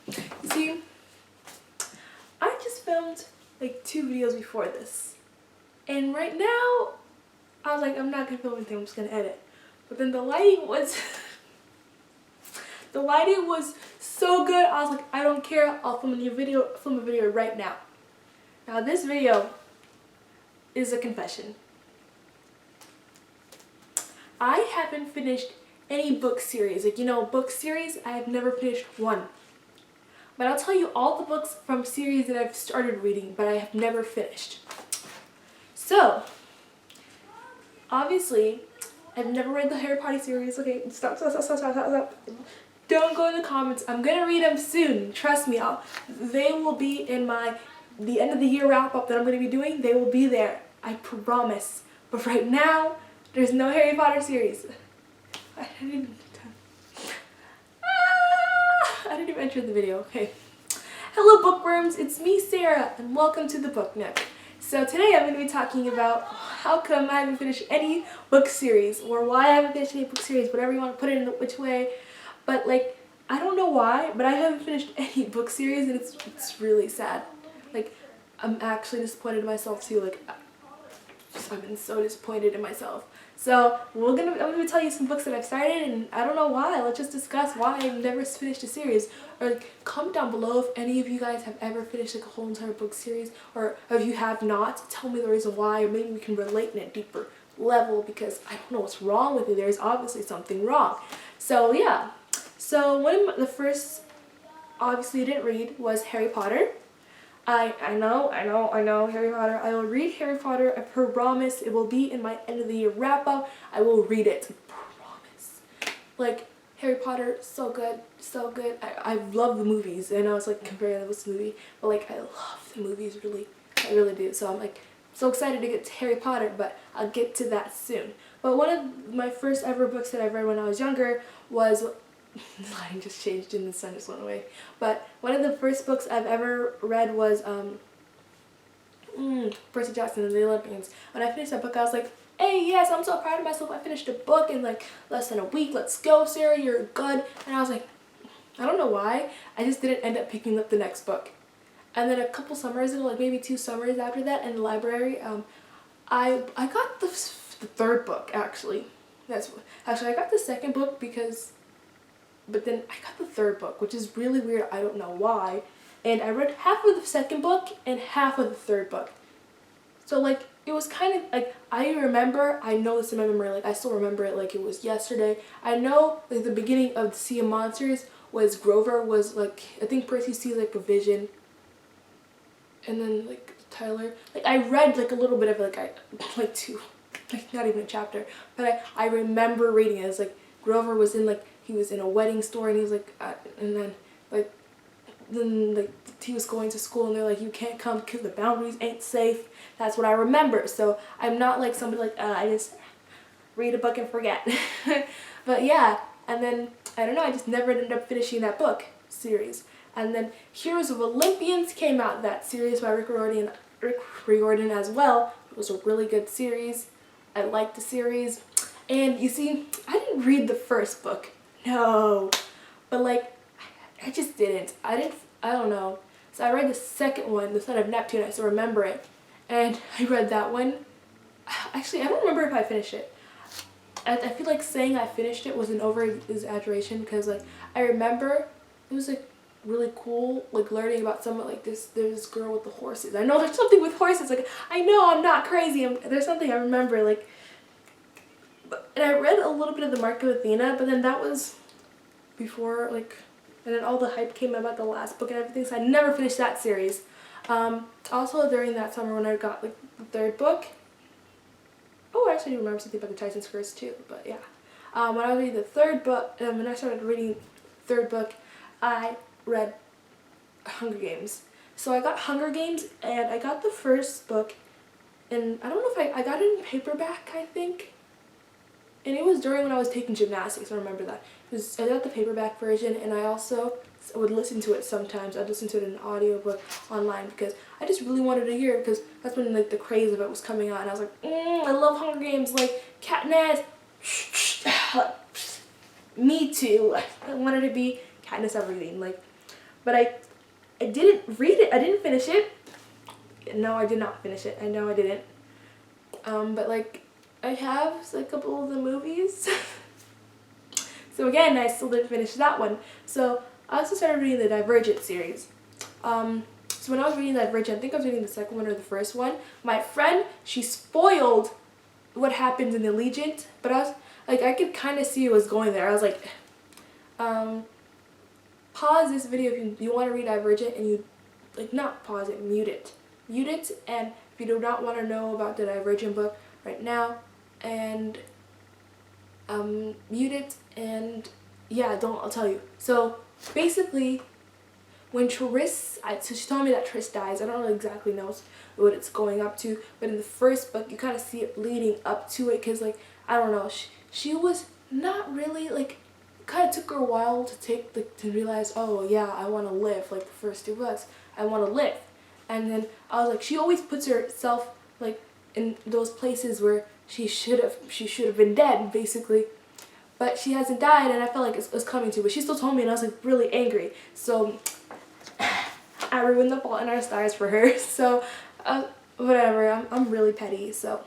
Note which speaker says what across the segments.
Speaker 1: You see, I just filmed like 2 videos before this. And right now, I was like, I'm not gonna film anything, I'm just gonna edit. But then the lighting was the lighting was so good, I was like, I don't care, I'll film a video right now. Now this video is a confession. I haven't finished any book series. Like, you know, book series, I have never finished one. But I'll tell you all the books from series that I've started reading, but I have never finished. So, obviously, I've never read the Harry Potter series. Okay, stop. Don't go in the comments. I'm gonna read them soon. Trust me, they will be in the end of the year wrap up that I'm gonna be doing. They will be there. I promise. But right now, there's no Harry Potter series. I didn't even enter the video. Okay. Hello bookworms, it's me Sarah and welcome to the Book Nook. So today I'm going to be talking about how come I haven't finished any book series, or why I haven't finished any book series, whatever you want to put it in which way. But like, I don't know why, but I haven't finished any book series and it's really sad. Like, I'm actually disappointed in myself too. Like, I've been so disappointed in myself. So I'm gonna tell you some books that I've started, and I don't know why. Let's just discuss why I've never finished a series. Or like, comment down below if any of you guys have ever finished like a whole entire book series, or if you have not, tell me the reason why, or maybe we can relate in a deeper level, because I don't know what's wrong with you. There's obviously something wrong. So yeah. So one of the first, obviously I didn't read, was Harry Potter. I know, Harry Potter. I will read Harry Potter. I promise. It will be in my end of the year wrap up. I will read it. I promise. Like, Harry Potter, so good, so good. I love the movies. I know it's like comparing this movie, but like, I love the movies, really. I really do. So I'm like so excited to get to Harry Potter, but I'll get to that soon. But one of my first ever books that I read when I was younger was, the lighting just changed and the sun just went away. But one of the first books I've ever read was Percy Jackson and the Olympians. When I finished that book, I was like, hey, yes, I'm so proud of myself. I finished a book in like less than a week. Let's go, Sarah, you're good. And I was like, I don't know why, I just didn't end up picking up the next book. And then a couple summers ago, like maybe 2 summers after that, in the library, I got the 3rd book, actually. Actually, I got the 2nd book but then I got the 3rd book, which is really weird. I don't know why. And I read half of the 2nd book and half of the 3rd book. So like, it was kind of like, I know this in my memory, like I still remember it like it was yesterday. I know like the beginning of the Sea of Monsters was Grover was like, I think Percy sees like a vision. And then like Tyler, like I read like a little bit of it, like 2, like not even a chapter. But I remember reading it. It was like Grover was in like, he was in a wedding store and he was like, and then he was going to school and they're like, you can't come because the boundaries ain't safe. That's what I remember. So I'm not like somebody like, I just read a book and forget. But yeah, and then, I don't know, I just never ended up finishing that book series. And then Heroes of Olympians came out, that series by Rick Riordan as well. It was a really good series. I liked the series. And you see, I didn't read the 1st book. No. But like, I just didn't. I don't know. So I read the 2nd one, The Son of Neptune. I still remember it. And I read that one. Actually, I don't remember if I finished it. I feel like saying I finished it was an over-exaggeration, because like, I remember it was like really cool, like learning about someone like there's this girl with the horses. I know there's something with horses. Like, I know I'm not crazy. There's something I remember, like. And I read a little bit of the Mark of Athena, but then that was before, like, and then all the hype came about the last book and everything, so I never finished that series. Also during that summer when I got, like, the 3rd book, I actually remember something about the Tyson's Curse too, but yeah. When I was reading the 3rd book, when I started reading the 3rd book, I read Hunger Games. So I got Hunger Games, and I got the 1st book, and I don't know if I got it in paperback, I think. And it was during when I was taking gymnastics, I remember that. I got the paperback version, and I also would listen to it sometimes. I'd listen to it in an audiobook online, because I just really wanted to hear it, because that's when like the craze of it was coming out, and I was like, I love Hunger Games, like Katniss. Me too. I wanted to be Katniss everything. Like, but I didn't read it. I didn't finish it. No, I did not finish it. I know I didn't. But like I have a couple of the movies. So again, I still didn't finish that one. So I also started reading the Divergent series. So when I was reading Divergent, I think I was reading the second one or the first one. My friend, she spoiled what happens in Allegiant, but I was like, I could kind of see it was going there. I was like, pause this video if you want to read Divergent, and you, like, not pause it, mute it. Mute it, and if you do not want to know about the Divergent book right now, and mute it, and yeah, I'll tell you. So basically, when Triss, so she told me that Triss dies. I don't really exactly know what it's going up to, but in the first book, you kind of see it leading up to it, because, like, I don't know, she was not really, like, it kind of took her a while to realize, oh yeah, I want to live, like the first 2 books, I want to live. And then I was like, she always puts herself, like, in those places where she should have been dead, basically. But she hasn't died, and I felt like it was coming to. But she still told me, and I was like really angry. So I ruined The Fault in Our Stars for her. So whatever. I'm really petty. So,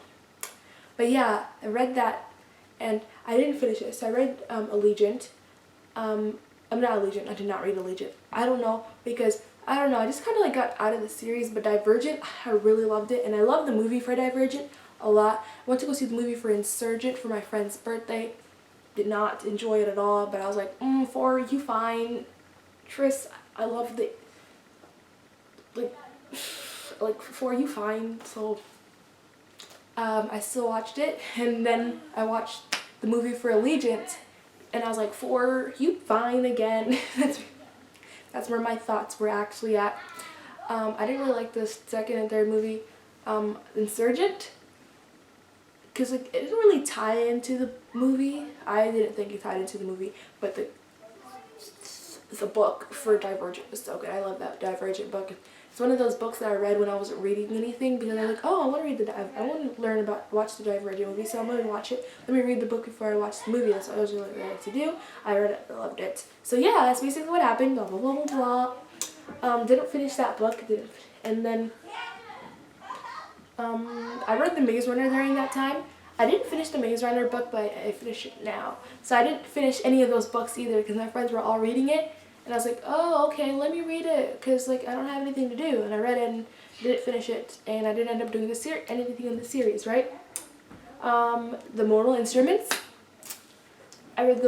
Speaker 1: but yeah, I read that, and I didn't finish it. So I read Allegiant. I'm not Allegiant. I did not read Allegiant. I don't know, because I don't know. I just kind of like got out of the series. But Divergent, I really loved it, and I loved the movie for Divergent a lot. I went to go see the movie for Insurgent for my friend's birthday. Did not enjoy it at all, but I was like, for you fine. Triss, I loved it. Like for you fine. So I still watched it, and then I watched the movie for Allegiant, and I was like, for you fine again. That's where my thoughts were actually at. I didn't really like the second and third movie, Insurgent, because like it didn't really tie into the movie. I didn't think it tied into the movie, but the book for Divergent was so good. I love that Divergent book. It's one of those books that I read when I wasn't reading anything, because I was like, oh, I want to read I want to learn watch the Divergent movie, so I'm going to watch it. Let me read the book before I watch the movie. That's what I was really ready to do. I read it, I loved it. So yeah, that's basically what happened. Blah blah blah blah blah. Didn't finish that book, and then I read The Maze Runner during that time. I didn't finish the Maze Runner book, but I finished it now. So I didn't finish any of those books either, because my friends were all reading it. And I was like, oh, okay, let me read it, because like I don't have anything to do. And I read it and didn't finish it, and I didn't end up doing anything in the series, right? The Mortal Instruments. I read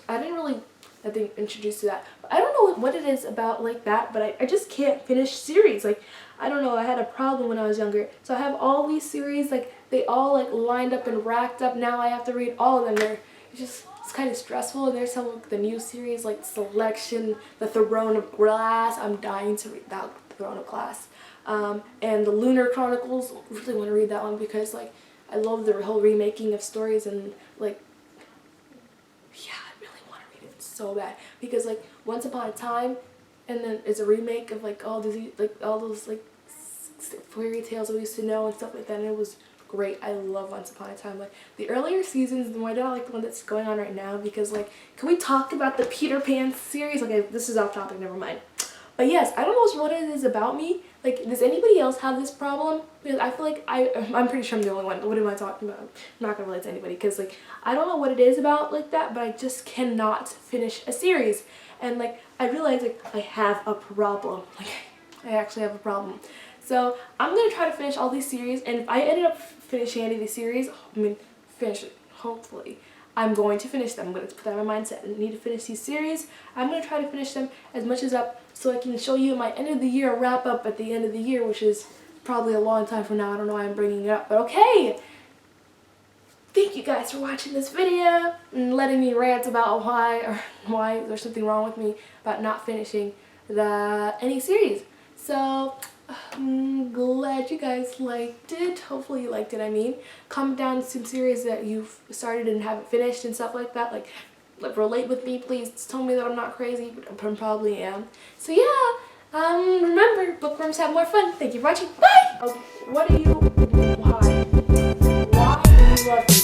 Speaker 1: I didn't really, I think, introduced to that. But I don't know what it is about like that, but I just can't finish series. Like, I don't know, I had a problem when I was younger. So I have all these series, like they all like lined up and racked up. Now I have to read all of them. It's kind of stressful, and there's some of the new series like Selection, The Throne of Glass. I'm dying to read that, Throne of Glass. And the Lunar Chronicles, really want to read that one, because like I love the whole remaking of stories, and like, yeah, I really want to read it so bad, because like Once Upon a Time, and then it's a remake of like all those fairy tales we used to know and stuff like that, and it was great. I love Once Upon a Time. Like the earlier seasons, the more I don't like the one that's going on right now, because like, can we talk about the Peter Pan series? Okay, this is off topic, never mind. But yes, I don't know what it is about me. Like, does anybody else have this problem? Because I feel like I'm pretty sure I'm the only one. What am I talking about? I'm not gonna relate to anybody, because like I don't know what it is about like that, but I just cannot finish a series. And like I realize like I have a problem. Like I actually have a problem. So I'm gonna try to finish all these series, and if I ended up finishing any of these series, finish it, hopefully, I'm going to finish them. I'm going to put that in my mindset. I need to finish these series. I'm going to try to finish them as much as up, so I can show you my end of the year wrap up at the end of the year, which is probably a long time from now. I don't know why I'm bringing it up, but okay. Thank you guys for watching this video and letting me rant about why there's something wrong with me about not finishing any series. So I'm glad you guys liked it. Hopefully you liked it, I mean. Comment down some series that you've started and haven't finished and stuff like that. Like relate with me, please. Tell me that I'm not crazy, but I probably am. So yeah, remember, bookworms have more fun. Thank you for watching. Bye! Why do you love me?